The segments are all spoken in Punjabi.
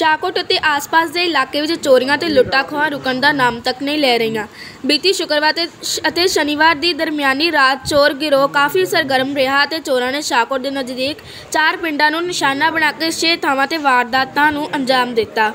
शाहकोट ਅਤੇ ਆਸ-ਪਾਸ ਦੇ ਇਲਾਕੇ ਵਿੱਚ ਚੋਰੀਆਂ ਤੇ ਲੁੱਟਾਂ ਖੋਹਾਂ ਰੁਕਣ ਦਾ ਨਾਮ ਤੱਕ ਨਹੀਂ ਲੈ ਰਹੀਆਂ। ਬੀਤੀ ਸ਼ੁੱਕਰਵਾਰ ਅਤੇ ਸ਼ਨੀਵਾਰ ਦੀ ਦਰਮਿਆਨੀ ਰਾਤ ਚੋਰ ਗਿਰੋਹ ਕਾਫੀ ਸਰਗਰਮ ਰਿਹਾ ਅਤੇ ਚੋਰਾਂ ਨੇ ਸ਼ਾਹਕੋਟ ਦੇ ਨਜ਼ਦੀਕ 4 ਪਿੰਡਾਂ ਨੂੰ ਨਿਸ਼ਾਨਾ ਬਣਾ ਕੇ 6 ਥਾਵਾਂ ਤੇ ਵਾਰਦਾਤਾਂ ਨੂੰ ਅੰਜਾਮ ਦਿੱਤਾ।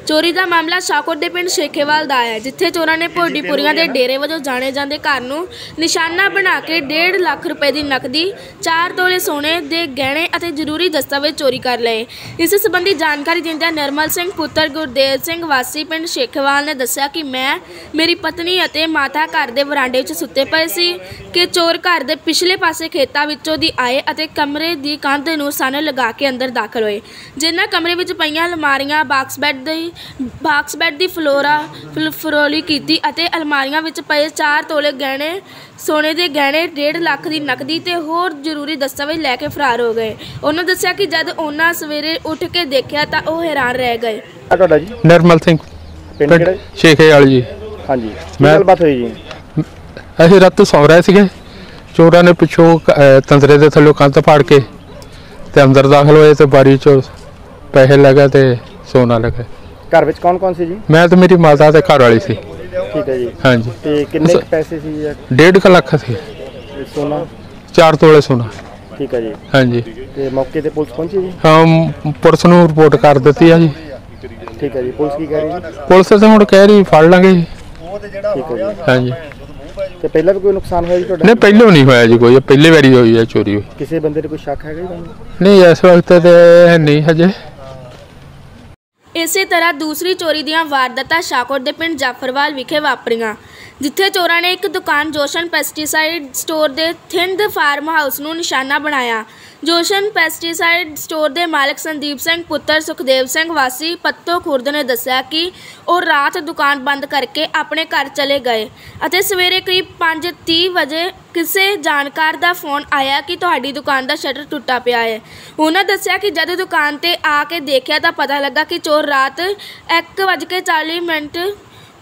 चोरी का मामला शाहकोट के पिंड शेखेवाल का है, जिथे चोरों ने भोडीपुरिया के डेरे वजों जाने जाते घर नूं निशाना बना के 1.5 लाख रुपए की नकदी, 4 तोले सोने के गहने और जरूरी दस्तावेज चोरी कर लए। इस संबंधी जानकारी दिंदे निर्मल सिंह पुत्र गुरदेव सिंह वासी पिंड शेखेवाल ने दस्सिया कि मैं, मेरी पत्नी और माता घर के वरांडे विच सुते पे सी कि चोर घर के पिछले पासे खेतों विचों दी आए और कमरे की कंध नूं सन लगा के अंदर दाखिल होए, जिन्हां कमरे विच पईयां अलमारियां बाक्स बैड की फरोली की अलमारियां विच पए 4 तोले गहने सोने के गहने, 1.5 लाख की नकदी ते होर जरूरी दस्तावेज लैके फरार हो गए। उन्होंने दस्सिया कि जब उन्होंने सवेरे उठ के देखा तो वह हैरान रह गए। निर्मल सिंह शेखेवाल जी। हाँ जी, गलबात हुई जी? असीं रात सौ रहे थे, चोरों ने पिछों तंदरे के थल्लों कंध फाड़ के अंदर दाखिल होए तो बारी चो पैसे लगे तो सोना लगे। घर विच कौन कौन सी जी? मैं तो मेरी माता ते घर वाली सी। ठीक है जी। हाँ जी। ते किन्ने पैसे सी? 1.5 लाख थे। सोना 4 तोले सोना। ठीक है जी। हाँ जी। ते मौके ते पुलिस पहुंची जी? हाँ, पुलिस नूं रिपोर्ट कर दी है जी। ठीक है जी। पुलिस की कह रही? पुलिस तो हुण कह रही फड़ लांगे जी। ठीक है जी। हाँ जी। ते पहला भी कोई नुकसान होया जी तुहाडा? नहीं, पहलों नहीं होया जी कोई, पहली बारी हुई है चोरी। किसी बंदे ते कोई शक है जी? नहीं, इस वक्त तो नहीं हजे। इस तरह दूसरी चोरी ਦੀਆਂ ਵਾਰਦਾਤਾਂ शाहकोट ਦੇ ਪਿੰਡ ਜਾਫਰਵਾਲ ਵਿਖੇ ਵਾਪਰੀਆਂ, जिथे चोरों ने एक दुकान जोशन पेस्टिसाइड स्टोर के थिंद फार्म हाउस ਨੂੰ निशाना बनाया। जोशन पेस्टिसाइड स्टोर के मालिक संदीप सिंह पुत्र सुखदेव सिंह वासी पत्तो खुर्द ने दस्सिया कि वो रात दुकान बंद करके अपने घर चले गए और सवेरे करीब 5:30 बजे किसी जानकार का फोन आया कि तुहाडी दुकान का शटर टुटा पिया है। उन्होंने दस्सिया कि जब दुकान पर आके देखा तो पता लगा कि चोर रात 1:40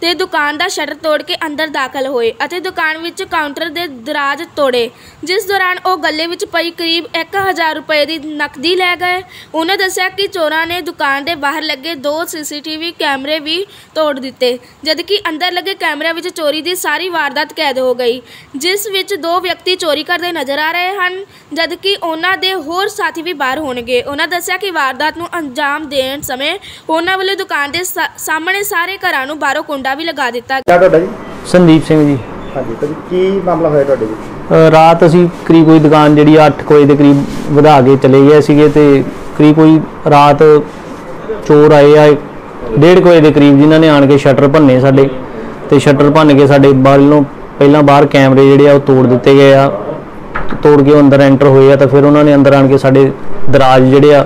ते दुकान का शटर तोड़ के अंदर दाखिल होए और दुकान विच काउंटर के दराज तोड़े, जिस दौरान वो गले विच पई करीब 1000 रुपए की नकदी लै गए। उन्होंने दस्सिया कि चोरों ने दुकान के बाहर लगे 2 CCTV कैमरे भी तोड़ दिते, जबकि अंदर लगे कैमरे विच चोरी की सारी वारदात कैद हो गई, जिस विच 2 व्यक्ति चोरी करते नज़र आ रहे हैं, जबकि उन्हों के होर साथी भी बाहर होणगे। उन्होंने दस्सिया कि वारदात नूं अंजाम देण समय उन्होंने वाले दुकान के सामने सारे घरां नूं बाहरों कुंडा भी लगा दिता। संदीप सिंह जी। हाँ जी। तो की मामला होया तुहाडे विच? रात असीं करीब कोई दुकान जिहड़ी 8 वजे के करीब वधा के चले गए सीगे ते करीब कोई रात चोर आए आ 1:30 वजे के करीब, जिन्हां ने आण के शटर भन्ने साडे ते शटर भन्न के साडे बाहरों पहलां बाहर कैमरे जिहड़े आ तोड़ दिते गए आ, तोड़ के अंदर एंटर होए आ तो फिर उन्होंने अंदर आण के साडे दराज जिहड़े आ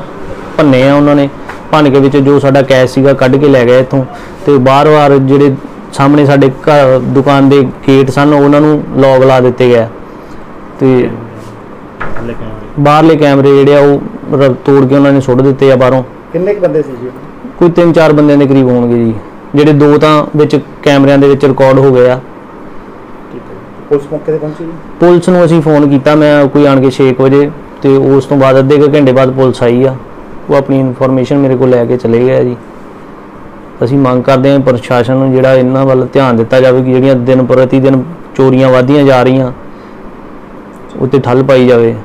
भन्ने आ, उन्होंने भन के विच जो साडा कैश सीगा कढ के लै गए इत्थों ते बार-बार जिहड़े सामने साडे घर दुकान के गेट सन उन्हां नूं लॉक ला दिते गए ते बाहरले कैमरे जिहड़े आ वो तोड़ के उन्होंने सुट दिते आ बाहरों। किन्ने बंदे सी जी? कोई 3-4 बंदे के करीब होणगे जी, जिहड़े 2 तां विच कैमरिਆਂ ਦੇ ਵਿੱਚ रिकॉर्ड हो गए आ। पुलिस मौके ते पहुंची? पुलिस नूं असीं फोन कीता, मैं कोई आण के 6 वजे ते उस तो बाद अद्धे घंटे बाद पुलिस आई आ, वो अपनी इनफॉर्मेशन मेरे को लैके चले गए जी। असीं मंग करते हैं प्रशासन नूं जिहड़ा इन्हां वल ध्यान दिता जाए कि जिहड़ियां दिन प्रति दिन चोरियां वधदियां जा रहीआं उत्ते ठल पाई जाए।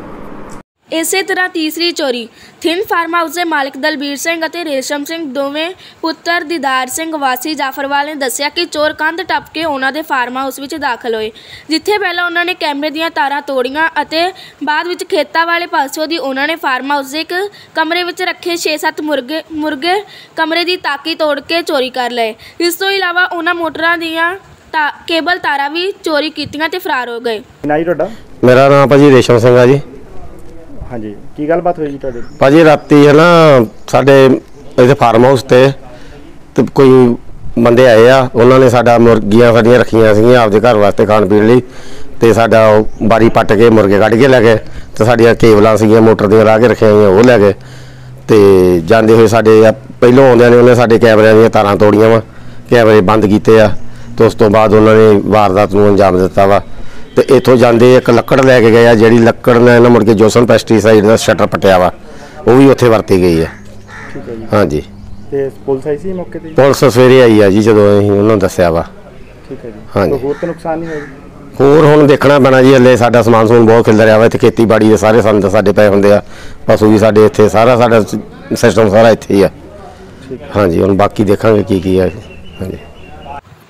इस तरह तीसरी चोरी थिंद फार्म हाउस के मालिक दलबीर सिंह और रेशम सिंह दोवें पुत्र दीदार सिंह वासी जाफरवाल ने दस्सिया कि चोर कंध टप के उन्होंने फार्म हाउस में दाखिल होए, जिथे पहला उन्होंने कैमरे दीयां तारां तोड़ियां और बाद विच खेतां वाले पासों दी उन्होंने फार्म हाउस के एक कमरे में रखे 6-7 मुर्गे कमरे की ताकी तोड़ के चोरी कर लए। इस तो इलावा उन्होंने मोटरां दीयां केबल तारा भी चोरी कीतियां ते फरार हो गए। मेरा नाम भाजी रेशम सिंह है जी। हाँ जी। की गलबात हुई जी तुहाडे? भाजी राती है ना साडे इत्थे फार्म हाउस ते कोई बंदे आए आ, उन्होंने साडा मुर्गियां साडियां रखियां सीगियां आपदे घर वास्ते खाण पीण लई ते साडा बारी पट के मुर्गे कढ के लै गए ते साडियां केबलां सीगियां मोटर दीयां ला के रखियां होईयां वो लै गए ते जांदे होए साडे पहलों आउंदियां ने उन्हें साडे कैमरिਆਂ ਦੀਆਂ तारां तोड़ियां वा, कैमरे बंद कीते आ ते उस तो बाद उन्होंने वारदात नूं अंजाम दित्ता वा तो इतों जाते एक लकड़ लैके गए, जी लकड़ ने मुड़ के जोसन पेस्टिसाइड का शटर पटिया वा वो भी उत्थे वरती गई है। हाँ जी। ਤੇ ਪੁਲਿਸ ਆਈ ਸੀ ਮੌਕੇ ਤੇ ਜੀ? ਪੁਲਿਸ ਸਵੇਰੇ ਆਈ ਆ ਜੀ, ਜਦੋਂ ਅਸੀਂ ਉਹਨਾਂ ਨੂੰ ਦੱਸਿਆ ਵਾ। ਠੀਕ ਹੈ ਜੀ। ਹਾਂਜੀ। ਹੋਰ ਤਾਂ ਨੁਕਸਾਨ ਨਹੀਂ ਹੋਇਆ? ਹੋਰ ਹੁਣ ਦੇਖਣਾ ਪੈਣਾ ਜੀ, ਹਲੇ ਸਾਡਾ ਸਮਾਨ ਸਮੂਨ ਬਹੁਤ ਖਿਲਰ ਰਿਹਾ ਵਾ ਇੱਥੇ, ਖੇਤੀਬਾੜੀ ਦੇ ਸਾਰੇ ਸੰਦ ਸਾਡੇ ਪਏ ਹੁੰਦੇ ਆ, ਪਸ਼ੂ ਵੀ ਸਾਡੇ ਇੱਥੇ, ਸਾਡਾ ਸਿਸਟਮ ਸਾਰਾ ਇੱਥੇ ਹੀ ਆ। ਹਾਂਜੀ, ਹੁਣ ਬਾਕੀ ਦੇਖਾਂਗੇ ਕੀ ਆ। ਹਾਂਜੀ।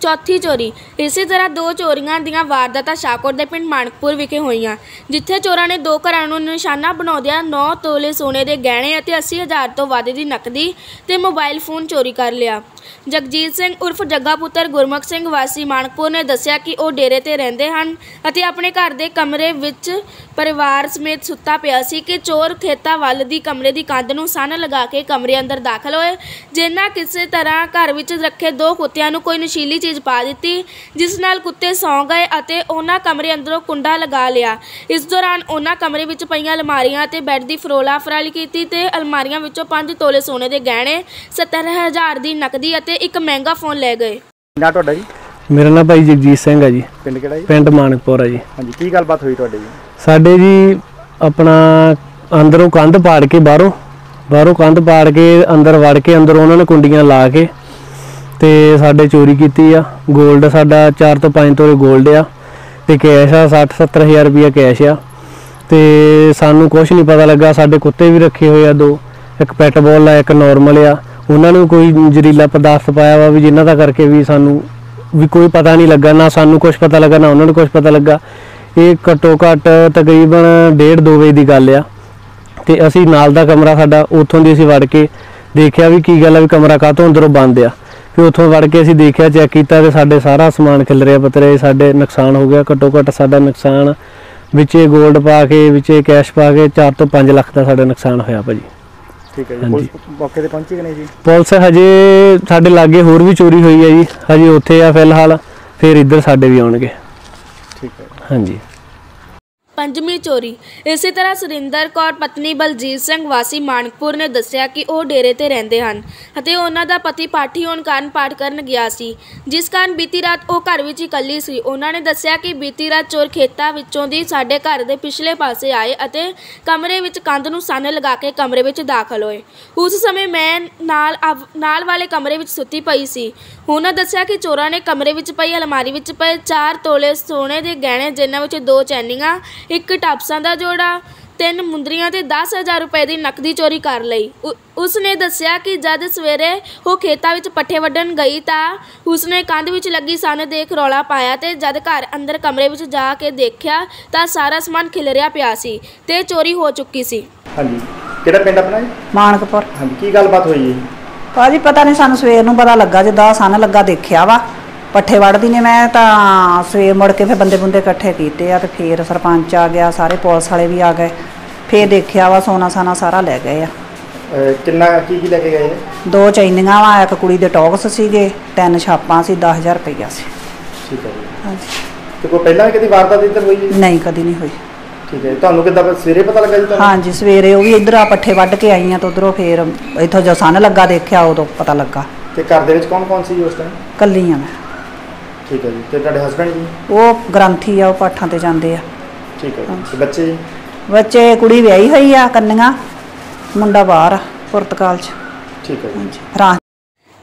ਚੌਥੀ ਚੋਰੀ। ਇਸੇ ਤਰ੍ਹਾਂ 2 ਚੋਰੀਆਂ ਦੀਆਂ ਵਾਰਦਾਤਾਂ ਸ਼ਾਹਕੋਟ ਦੇ ਪਿੰਡ ਮਾਣਕਪੁਰ ਵਿਖੇ ਹੋਈਆਂ, ਜਿੱਥੇ ਚੋਰਾਂ ਨੇ 2 ਘਰਾਂ ਨੂੰ ਨਿਸ਼ਾਨਾ ਬਣਾਉਂਦਿਆਂ 9 ਤੋਲੇ ਸੋਨੇ ਦੇ ਗਹਿਣੇ ਅਤੇ 80,000 ਤੋਂ ਵੱਧ ਦੀ ਨਕਦੀ ਤੇ ਮੋਬਾਈਲ ਫੋਨ ਚੋਰੀ ਕਰ ਲਿਆ। ਜਗਜੀਤ ਸਿੰਘ ਉਰਫ ਜੱਗਾ ਪੁੱਤਰ ਗੁਰਮੁਖ ਸਿੰਘ ਵਾਸੀ ਮਾਣਕਪੁਰ ਨੇ ਦੱਸਿਆ ਕਿ ਉਹ ਡੇਰੇ ਤੇ ਰਹਿੰਦੇ ਹਨ ਅਤੇ ਆਪਣੇ ਘਰ ਦੇ ਕਮਰੇ ਵਿੱਚ ਪਰਿਵਾਰ ਸਮੇਤ ਸੁੱਤਾ ਪਿਆ ਸੀ ਕਿ ਚੋਰ ਖੇਤਾਂ ਵੱਲ ਦੀ ਕਮਰੇ ਦੀ ਕੰਧ ਨੂੰ ਸੰਨ ਲਗਾ ਕੇ ਕਮਰੇ ਅੰਦਰ ਦਾਖਲ ਹੋਏ, ਜਿਨ੍ਹਾਂ ਕਿਸੇ ਤਰ੍ਹਾਂ ਘਰ ਵਿੱਚ ਰੱਖੇ 2 ਕੁੱਤਿਆਂ ਨੂੰ ਕੋਈ ਨਸ਼ੀਲੀ ਚੀਜ਼ ਪਾ ਦਿੱਤੀ, ਜਿਸ ਨਾਲ ਕੁੱਤੇ ਸੌਂ ਗਏ ਅਤੇ ਉਹਨਾਂ ਕਮਰੇ ਅੰਦਰੋਂ ਕੁੰਡਾ ਲਗਾ ਲਿਆ। ਇਸ ਦੌਰਾਨ ਉਹਨਾਂ ਕਮਰੇ ਵਿੱਚ ਪਈਆਂ ਅਲਮਾਰੀਆਂ ਅਤੇ ਬੈੱਡ ਦੀ ਫਰੋਲਾ ਫਰਾਲੀ ਕੀਤੀ ਤੇ ਅਲਮਾਰੀਆਂ ਵਿੱਚੋਂ 5 ਤੋਲੇ ਸੋਨੇ ਦੇ ਗਹਿਣੇ, 70,000 ਦੀ ਨਕਦੀ ਅਤੇ ਇੱਕ ਮਹਿੰਗਾ ਫੋਨ ਲੈ ਗਏ। ਨਾ ਤੁਹਾਡਾ ਜੀ? ਮੇਰਾ ਨਾਮ ਭਾਈ ਜਗਜੀਤ ਸਿੰਘ ਹੈ ਜੀ। ਪਿੰਡ ਕਿਹੜਾ ਜੀ? ਪਿੰਡ ਮਾਣਕਪੁਰ ਹੈ ਜੀ। ਹਾਂਜੀ, ਕੀ ਗੱਲਬਾਤ ਹੋਈ ਤੁਹਾਡੇ ਜੀ? ਸਾਡੇ ਜੀ ਆਪਣਾ ਅੰਦਰੋਂ ਕੰਧ ਪਾੜ ਕੇ ਬਾਹਰੋਂ ਕੰਧ ਪਾੜ ਕੇ ਅੰਦਰ ਵੜ ਕੇ ਅੰਦਰ ਉਹਨਾਂ ਨੇ ਕੁੰਡੀਆਂ ਲਾ ਕੇ ਤੇ ਸਾਡੇ ਚੋਰੀ ਕੀਤੀ ਆ। ਗੋਲਡ ਸਾਡਾ 4 ਤੋਂ 5 ਤੋਲੇ ਗੋਲਡ ਆ ਤੇ ਕੈਸ਼ ਆ 60-70,000 ਰੁਪਇਆ ਕੈਸ਼ ਆ ਤੇ ਸਾਨੂੰ ਕੁਝ ਨਹੀਂ ਪਤਾ ਲੱਗਾ। ਸਾਡੇ ਕੁੱਤੇ ਵੀ ਰੱਖੇ ਹੋਏ ਆ 2, ਇੱਕ ਪੈਟ ਬੋਲ ਆ, ਇੱਕ ਨੋਰਮਲ ਆ। ਉਹਨਾਂ ਨੂੰ ਕੋਈ ਜ਼ਹਿਰੀਲਾ ਪਦਾਰਥ ਪਾਇਆ ਵਾ ਵੀ ਜਿਨ੍ਹਾਂ ਦਾ ਕਰਕੇ ਵੀ ਸਾਨੂੰ ਵੀ ਕੋਈ ਪਤਾ ਨਹੀਂ ਲੱਗਾ, ਨਾ ਸਾਨੂੰ ਕੁਝ ਪਤਾ ਲੱਗਾ ਨਾ ਉਹਨਾਂ ਨੂੰ ਕੁਝ ਪਤਾ ਲੱਗਾ। ਇਹ ਘੱਟੋ ਘੱਟ ਤਕਰੀਬਨ 1:30-2 ਵਜੇ ਦੀ ਗੱਲ ਆ ਤੇ ਅਸੀਂ ਨਾਲ ਦਾ ਕਮਰਾ ਸਾਡਾ ਉੱਥੋਂ ਦੀ ਅਸੀਂ ਵੜ ਕੇ ਦੇਖਿਆ ਵੀ ਕੀ ਗੱਲ ਆ, ਵੀ ਕਮਰਾ ਕਾਹਤੋਂ ਅੰਦਰੋਂ ਬੰਦ ਆ। ਫਿਰ ਉੱਥੋਂ ਵੜ ਕੇ ਅਸੀਂ ਦੇਖਿਆ, ਚੈੱਕ ਕੀਤਾ ਤੇ ਸਾਡੇ ਸਾਰਾ ਸਮਾਨ ਖਿਲਰਿਆ ਪਤਰੇ, ਸਾਡੇ ਨੁਕਸਾਨ ਹੋ ਗਿਆ। ਘੱਟੋ ਘੱਟ ਸਾਡਾ ਨੁਕਸਾਨ ਵਿੱਚੇ ਗੋਲਡ ਪਾ ਕੇ ਵਿੱਚੇ ਕੈਸ਼ ਪਾ ਕੇ 4 ਤੋਂ 5 ਲੱਖ ਦਾ ਸਾਡਾ ਨੁਕਸਾਨ ਹੋਇਆ ਭਾਜੀ। ਠੀਕ ਹੈ ਜੀ। ਪੁਲਿਸ ਮੌਕੇ ਤੇ ਪਹੁੰਚੀ ਕਿ ਨਹੀਂ ਜੀ? ਪੁਲਿਸ ਹਜੇ ਸਾਡੇ ਲਾਗੇ ਹੋਰ ਵੀ ਚੋਰੀ ਹੋਈ ਹੈ ਜੀ, ਹਜੇ ਉੱਥੇ ਆ ਫਿਲਹਾਲ, ਫਿਰ ਇੱਧਰ ਸਾਡੇ ਵੀ ਆਉਣਗੇ। ਠੀਕ ਹੈ। ਹਾਂਜੀ। ਪੰਜਵੀਂ ਚੋਰੀ। ਇਸੇ ਤਰ੍ਹਾਂ ਸੁਰਿੰਦਰ ਕੌਰ ਪਤਨੀ ਬਲਜੀਤ ਸਿੰਘ ਵਾਸੀ ਮਾਣਕਪੁਰ ਨੇ ਦੱਸਿਆ ਕਿ ਉਹ ਡੇਰੇ ਤੇ ਰਹਿੰਦੇ ਹਨ ਅਤੇ ਉਹਨਾਂ ਦਾ ਪਤੀ ਪਾਠੀ ਹੋਣ ਕਾਰਨ ਪਾਠ ਕਰਨ ਗਿਆ ਸੀ, ਜਿਸ ਕਾਰਨ ਬੀਤੀ ਰਾਤ ਉਹ ਘਰ ਵਿੱਚ ਇਕੱਲੀ ਸੀ। ਉਹਨਾਂ ਨੇ ਦੱਸਿਆ ਕਿ ਬੀਤੀ ਰਾਤ ਚੋਰ ਖੇਤਾਂ ਵਿੱਚੋਂ ਦੀ ਸਾਡੇ ਘਰ ਦੇ ਪਿਛਲੇ ਪਾਸੇ ਆਏ ਅਤੇ ਕਮਰੇ ਵਿੱਚ ਕੰਧ ਨੂੰ ਸੰਨ ਲਗਾ ਕੇ ਕਮਰੇ ਵਿੱਚ ਦਾਖਲ ਹੋਏ। ਉਸ ਸਮੇਂ ਮੈਂ ਨਾਲ ਵਾਲੇ ਕਮਰੇ ਵਿੱਚ ਸੁੱਤੀ ਪਈ ਸੀ। ਉਹਨਾਂ ਦੱਸਿਆ ਕਿ ਚੋਰਾਂ ਨੇ ਕਮਰੇ ਵਿੱਚ ਪਈ ਅਲਮਾਰੀ ਵਿੱਚ ਪਏ 4 ਤੋਲੇ ਸੋਨੇ ਦੇ ਗਹਿਣੇ, ਜਿਨ੍ਹਾਂ ਵਿੱਚ 2 ਚੈਨੀਆਂ, 1 ਟਾਪਸਾਂ ਦਾ ਜੋੜਾ, 3 ਮੁੰਦਰੀਆਂ ਤੇ 10,000 ਰੁਪਏ ਦੀ ਨਕਦੀ ਚੋਰੀ ਕਰ ਲਈ। ਉਸ ਨੇ ਦੱਸਿਆ ਕਿ ਜਦ ਸਵੇਰੇ ਉਹ ਖੇਤਾਂ ਵਿੱਚ ਪੱਠੇ ਵੱਢਣ ਗਈ ਤਾਂ ਉਸਨੇ ਕੰਧ ਵਿੱਚ ਲੱਗੀ ਸੰਨ ਦੇਖ ਰੌਲਾ ਪਾਇਆ ਤੇ ਜਦ ਘਰ ਅੰਦਰ ਕਮਰੇ ਵਿੱਚ ਜਾ ਕੇ ਦੇਖਿਆ ਤਾਂ ਸਾਰਾ ਸਮਾਨ ਖਿਲਰਿਆ ਪਿਆ ਸੀ ਤੇ ਚੋਰੀ ਹੋ ਚੁੱਕੀ ਸੀ। ਹਾਂਜੀ, ਕਿਹੜਾ ਪਿੰਡ ਆਪਣਾ ਜੀ? ਮਾਣਕਪੁਰ। ਹਾਂਜੀ, ਕੀ ਗੱਲਬਾਤ ਹੋਈ ਜੀ? ਭਾਜੀ ਪਤਾ ਨਹੀਂ, ਸਾਨੂੰ ਸਵੇਰ ਨੂੰ ਪਤਾ ਲੱਗਾ, ਜਿੱਦਾਂ ਸੰਨ ਲੱਗਾ ਦੇਖਿਆ ਵਾ, ਪੱਠੇ ਵੜਦੀ ਨੇ ਮੈਂ ਤਾਂ ਸਵੇਰ ਮੁੜ ਕੇ ਫਿਰ ਬੰਦੇ ਬੁੰਦੇ ਇਕੱਠੇ ਕੀਤੇ ਆ ਤੇ ਫਿਰ ਸਰਪੰਚ ਆ ਗਿਆ, ਸਾਰੇ ਪੁਲਿਸ ਵਾਲੇ ਵੀ ਆ ਗਏ, ਫਿਰ ਦੇਖਿਆ ਵਾ ਸੋਨਾ ਸਾਨਾ ਸਾਰਾ ਲੈ ਗਏ ਆ। ਕਿੰਨਾ ਕੀ ਲੈ ਕੇ ਗਏ? 2 ਚੈਨੀਆਂ ਵਾ, ਇੱਕ ਕੁੜੀ ਦੇ ਟੌਕਸ ਸੀਗੇ, 3 ਛਾਪਾਂ ਸੀ, 10,000 ਰੁਪਈਆ ਸੀ। ਠੀਕ ਹੈ ਜੀ। ਹਾਂਜੀ। ਤੇ ਕੋਈ ਪਹਿਲਾਂ ਵੀ ਕਦੀ ਵਾਰਦਾਤ ਇੱਧਰ ਹੋਈ ਜੀ? ਨਹੀਂ, ਕਦੀ ਨਹੀਂ ਹੋਈ। ਠੀਕ ਹੈ। ਤੁਹਾਨੂੰ ਕਿੱਦਾਂ ਸਵੇਰੇ ਪਤਾ ਲੱਗਾ ਜੀ ਤੁਹਾਨੂੰ? ਹਾਂਜੀ, ਸਵੇਰੇ ਉਹ ਵੀ ਇੱਧਰ ਆ ਪੱਠੇ ਵੱਢ ਕੇ ਆਈਆਂ ਤਾਂ ਉੱਧਰੋਂ ਫਿਰ ਇੱਥੋਂ ਜੋ ਸੰਨ ਲੱਗਾ ਦੇਖਿਆ ਉਦੋਂ ਪਤਾ ਲੱਗਾ। ਤੇ ਘਰ ਦੇ ਵਿੱਚ ਕੌਣ ਕੌਣ ਸੀ ਉਸ ਟਾਈਮ? ਇਕੱਲੀ ਆ ਮੈਂ। ਠੀਕ ਹੈ ਜੀ। ਤੇ ਤੁਹਾਡੇ ਹਸਬੰਡ ਜੀ? ਉਹ ਗ੍ਰੰਥੀ ਆ, ਉਹ ਪਾਠਾਂ ਤੇ ਜਾਂਦੇ ਆ। ਠੀਕ ਹੈ ਜੀ। ਤੇ ਬੱਚੇ ਜੀ? ਬੱਚੇ ਕੁੜੀ ਵਿਆਹੀ ਹੋਈ ਆ ਕੰਨੀਆਂ, ਮੁੰਡਾ ਬਾਹਰ ਆ ਪੁਰਤਗਾਲ 'ਚ। ਠੀਕ ਹੈ ਜੀ। ਫਰਾਂਸ।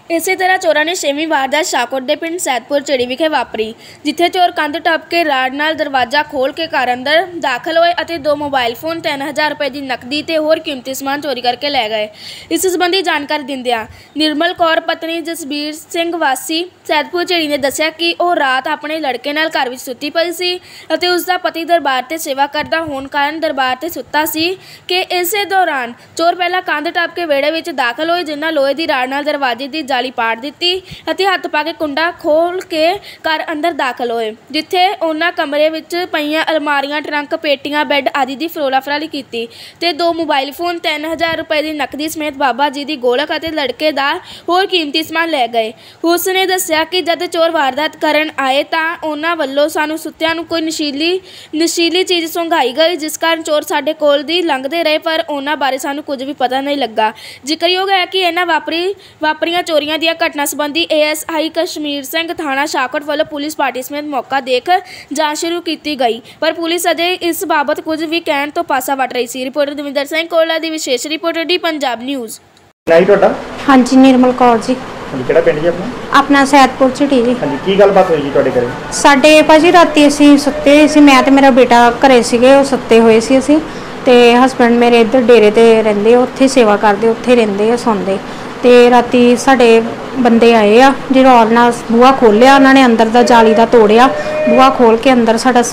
ਇਸੇ ਤਰ੍ਹਾਂ ਚੋਰਾਂ ਨੇ 6ਵੀਂ ਵਾਰਦਾਤ ਸ਼ਾਹਕੋਟ ਦੇ ਪਿੰਡ ਸੈਦਪੁਰ ਚਿੜੀ ਵਿਖੇ ਵਾਪਰੀ, ਜਿੱਥੇ ਚੋਰ ਕੰਧ ਟੱਪ ਕੇ ਰਾੜ ਨਾਲ ਦਰਵਾਜ਼ਾ ਖੋਲ੍ਹ ਕੇ ਘਰ ਅੰਦਰ ਦਾਖਲ ਹੋਏ ਅਤੇ 2 ਮੋਬਾਈਲ ਫੋਨ, 3,000 ਰੁਪਏ ਦੀ ਨਕਦੀ ਤੇ ਹੋਰ ਕੀਮਤੀ ਸਮਾਨ ਚੋਰੀ ਕਰਕੇ ਲੈ ਗਏ। ਇਸ ਸੰਬੰਧੀ ਜਾਣਕਾਰੀ ਦਿੰਦਿਆਂ ਨਿਰਮਲ ਕੌਰ ਪਤਨੀ ਜਸਬੀਰ ਸਿੰਘ ਵਾਸੀ ਸੈਦਪੁਰ ਚਿੜੀ ਨੇ ਦੱਸਿਆ ਕਿ ਉਹ ਰਾਤ ਆਪਣੇ ਲੜਕੇ ਨਾਲ ਘਰ ਵਿੱਚ ਸੁੱਤੀ ਪਈ ਸੀ ਅਤੇ ਉਸ ਦਾ ਪਤੀ ਦਰਬਾਰ ਤੇ ਸੇਵਾ ਕਰਦਾ ਹੋਣ ਕਾਰਨ ਦਰਬਾਰ ਤੇ ਸੁੱਤਾ ਸੀ ਕਿ ਇਸੇ ਦੌਰਾਨ ਚੋਰ ਪਹਿਲਾਂ ਕੰਧ ਟੱਪ ਕੇ ਵਿਹੜੇ ਵਿੱਚ ਦਾਖਲ ਹੋਏ, ਜਿਨ੍ਹਾਂ ਲੋਹੇ ਦੀ ਰਾੜ ਨਾਲ ਦਰਵਾਜ਼ੇ ਦੀ ਜਾਲੀ ਪਾੜ ਦਿੱਤੀ ਅਤੇ ਹੱਥ ਪਾ ਕੇ ਕੁੰਡਾ ਖੋਲ੍ਹ ਕੇ ਘਰ ਅੰਦਰ ਦਾਖਲ ਹੋਏ, ਜਿੱਥੇ ਉਹਨਾਂ ਕਮਰੇ ਵਿੱਚ ਪਈਆਂ ਅਲਮਾਰੀਆਂ, ਟਰੰਕ, ਪੇਟੀਆਂ, ਬੈੱਡ ਆਦਿ ਦੀ ਫਰੋਲਾ ਫਰਾਲੀ ਕੀਤੀ ਤੇ 2 ਮੋਬਾਈਲ ਫੋਨ, 3,000 ਰੁਪਏ ਦੀ ਨਕਦੀ ਸਮੇਤ ਬਾਬਾ ਜੀ ਦੀ ਗੋਲਕ ਅਤੇ ਲੜਕੇ ਦਾ ਹੋਰ ਕੀਮਤੀ ਸਮਾਨ ਲੈ ਗਏ। ਉਸ ਨੇ ਦੱਸਿਆ ਕਿ ਜਦ ਚੋਰ ਵਾਰਦਾਤ ਕਰਨ ਆਏ ਤਾਂ ਉਹਨਾਂ ਵੱਲੋਂ ਸਾਨੂੰ ਸੁੱਤਿਆਂ ਨੂੰ ਕੋਈ ਨਸ਼ੀਲੀ ਚੀਜ਼ ਸੁੰਘਾਈ ਗਈ, ਜਿਸ ਕਾਰਨ ਚੋਰ ਸਾਡੇ ਕੋਲ ਦੀ ਲੰਘਦੇ ਰਹੇ, ਪਰ ਉਹਨਾਂ ਬਾਰੇ ਸਾਨੂੰ ਕੁਝ ਵੀ ਪਤਾ ਨਹੀਂ ਲੱਗਾ। ਜ਼ਿਕਰਯੋਗ ਹੈ ਕਿ ਇਹਨਾਂ ਵਾਪਰੀਆਂ ਚੋਰੀਆਂ ਦੀਆਂ ਘਟਨਾ ਸੰਬੰਧੀ ASI ਕਸ਼ਮੀਰ ਸਿੰਘ ਥਾਣਾ ਸ਼ਾਹਕੋਟ ਵੱਲੋਂ ਪੁਲਿਸ ਪਾਰਟੀ ਸਮੇਤ ਮੌਕਾ ਦੇਖ ਜਾਂਚ ਸ਼ੁਰੂ ਕੀਤੀ ਗਈ, ਪਰ ਪੁਲਿਸ ਅਜੇ ਇਸ ਬਾਬਤ ਕੁਝ ਵੀ ਕਹਿਣ ਤੋਂ ਪਾਸਾ ਵੱਟ ਰਹੀ ਸੀ। ਰਿਪੋਰਟਰ ਦਵਿੰਦਰ ਸਿੰਘ ਕੋਲਾ ਦੀ ਵਿਸ਼ੇਸ਼ ਰਿਪੋਰਟ ਡੀ ਪੰਜਾਬ ਨਿਊਜ਼। ਨਹੀਂ ਤੁਹਾਡਾ? हाँ जी निर्मल कौर जी। ਹਾਂਜੀ ਕਿਹੜਾ ਪਿੰਡ ਜੀ ਆਪਣਾ? अपना सैदपुर ਝਿੜੀ जी। ਹਾਂਜੀ ਕੀ ਗੱਲਬਾਤ ਹੋਈ ਜੀ ਤੁਹਾਡੇ ਘਰੇ? ਸਾਡੇ ਭਾਜੀ ਰਾਤੀ ਅਸੀਂ ਸੁੱਤੇ ਹੋਏ ਸੀ, ਮੈਂ ਤੇ ਮੇਰਾ ਬੇਟਾ ਘਰੇ ਸੀਗੇ, ਉਹ ਸੁੱਤੇ ਹੋਏ ਸੀ ਅਸੀਂ ਤੇ ਹਸਬੰਡ ਮੇਰੇ ਇੱਧਰ ਡੇਰੇ ਤੇ ਰਹਿੰਦੇ, ਉੱਥੇ ਸੇਵਾ ਕਰਦੇ, ਉੱਥੇ ਰਹਿੰਦੇ ਆ, ਸੌਂਦੇ। ਤੇ ਰਾਤੀ ਸਾਡੇ ਬੰਦੇ ਆਏ ਆ, ਜਿਹੜਾ ਨਾਲ ਬੂਹਾ ਖੋਲ੍ਹਿਆ ਉਹਨਾਂ ਨੇ, ਅੰਦਰ ਦਾ ਜਾਲੀ ਦਾ ਤੋੜਿਆ, ਬੂਹਾ ਖੋਲ ਕੇ ਅੰਦਰ ਸਾਡਾ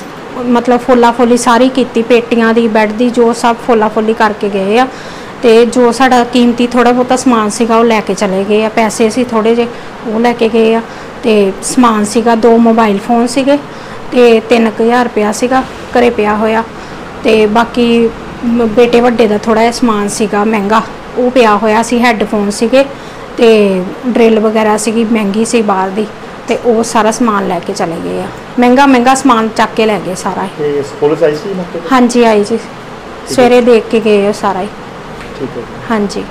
मतलब ਫੋਲਾ ਫੋਲੀ ਸਾਰੀ ਕੀਤੀ, ਪੇਟੀਆਂ ਦੀ, ਬੈੱਡ ਦੀ, ਜੋ ਸਭ ਫੋਲਾ ਫੋਲੀ ਕਰਕੇ ਗਏ ਆ। ਤੇ ਜੋ ਸਾਡਾ ਕੀਮਤੀ ਥੋੜਾ ਬਹੁਤਾ ਸਮਾਨ ਸੀਗਾ ਉਹ ਲੈ ਕੇ ਚਲੇ ਗਏ ਆ, ਪੈਸੇ ਸੀ ਥੋੜੇ ਜਿਹੇ ਉਹ ਲੈ ਕੇ ਗਏ ਆ। ਤੇ ਸਮਾਨ ਸੀਗਾ 2 ਮੋਬਾਈਲ ਫੋਨ ਸੀਗੇ ਤੇ 3000 ਰੁਪਇਆ ਸੀਗਾ ਘਰੇ ਪਿਆ ਹੋਇਆ। ਤੇ ਬਾਕੀ ਬੇਟੇ ਵੱਡੇ ਦਾ ਥੋੜਾ ਜਿਹਾ ਸਮਾਨ ਸੀਗਾ ਮਹਿੰਗਾ, ਉਹ ਪਿਆ ਹੋਇਆ ਸੀ, ਹੈੱਡਫੋਨ ਸੀਗੇ ਤੇ ਡਰਿਲ ਵਗੈਰਾ ਸੀਗੀ ਮਹਿੰਗੀ ਸੀ ਬਾਹਰ ਦੀ, ਤੇ ਉਹ ਸਾਰਾ ਸਮਾਨ ਲੈ ਕੇ ਚਲੇ ਗਏ ਆ। ਮਹਿੰਗਾ ਸਮਾਨ ਚੱਕ ਕੇ ਲੈ ਗਏ ਸਾਰਾ। ਤੇ ਪੁਲਿਸ ਆਈ ਸੀ ਮੌਕੇ ਤੇ? ਹਾਂਜੀ ਆਈ ਜੀ, ਸਵੇਰੇ ਦੇਖ ਕੇ ਗਏ ਉਹ ਸਾਰਾ ਹੀ। ਠੀਕ ਹੈ ਜੀ। ਹਾਂਜੀ।